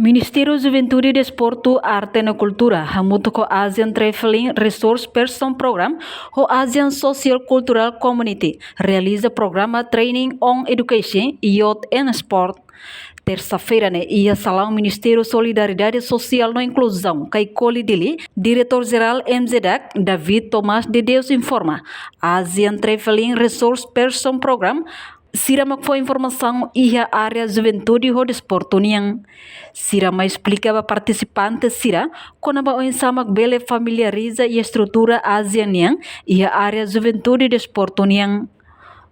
Ministério Juventude, Desporto, Arte e Cultura, junto com a Asian Traveling Resource Person Program, o Asian Social Cultural Community, realiza programa Training on Education, Youth and Sport. Terça-feira, ia Salão Ministério Solidariedade Social e Inclusão, Caicoli Dili, Diretor-Geral MZDAC, David Tomás de Deus informa. Asian Traveling Resource Person Program, Sirama foi informação e a área juventude e desporto niang. Sirama explica para participante Sira quando a ensama bele familiariza e estrutura Ásia niang e a área juventude e desporto niang.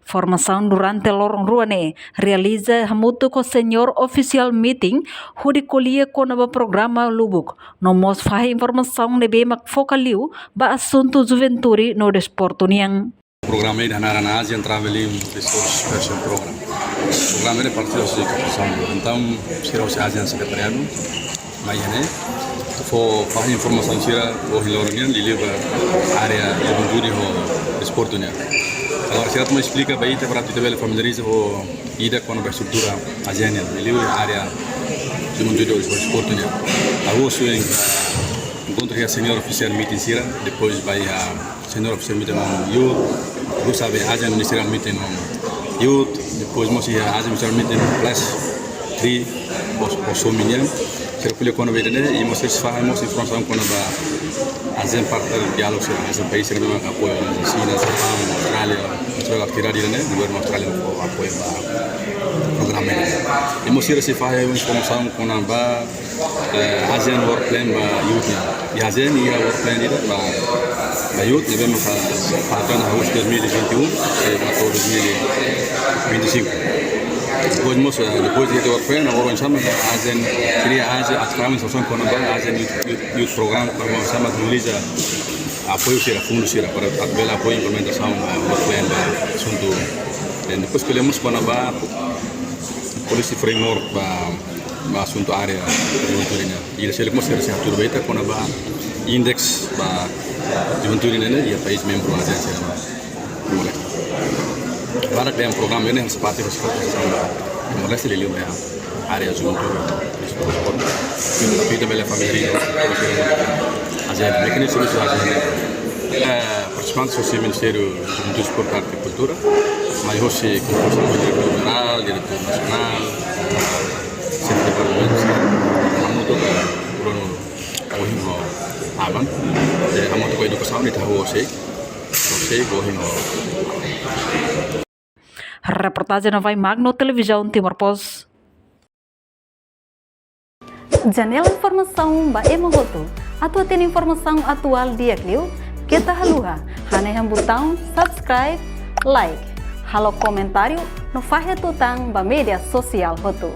Formação durante lorong ruane realiza junto com o senhor oficial meeting onde colhia com o programa Lubuk. Nomos faz informação de bem focaliu ba assunto juventude no desporto niang. Programa ini adalah Asian Traveling Resource Person Program. Program ini partisipasi tentang sirau Asian Sekretariat, mainnya, for informasi sira ohilornya di luar area juventude ho desportunya. Kalau sira tu explica bem te para tu te familiariza ho ida com a estrutura asiana di luar area juventude ho desportunya. Aku sudah encontrei a senhora oficial meeting sira, depois vai a senhora oficial meeting youth, eu sabe Asian Ministerial meeting youth, depois mosi Asian Ministerial meeting plus 3 posso minha, quero que ele quando vem e mosi faz informação quando vai Asian partner diálogo sira, Asian país sira memang apoio China, Jepang, Australia, Australia tirari governo Australia apoio program ini. E mosi se faz informação quando vai Asian Work Plan ba youth nya. Di Asian ia Work Plan itu ba youth ni memang pada tahun 2021 atau 2025. Depois de Work Plan agora sama Asian seria Asian através da quando ba Asian youth program como sama utiliza apoio sira fundo sira para bela apoio implementação Work Plan ba assunto. Dan depois escolhemos quando ba policy framework ba assunto área juventude e ele como ser atur beta quando ba index ba juventude e país membro ASEAN sira mulai barak dem program ini seperti mulai sih lelio ya area juventude kita bela família ASEAN mekanisme ASEAN participantes do Ministério Juventude, Esporte, Arte e Cultura, mas hoje concurso do diretor geral, diretor nacional, centro departamento, amuto ka Bruno Ohino Aban, amuto ko educação ni tahu Osei Ohino. Reportagem Vai Magno Televisão Timor Post. Janela informação ba emogoto. Atua tem informação atual dia clio. Kita haluha, hanya botão subscribe, like, halo comentário, no faixa tutang ba media sosial hotu.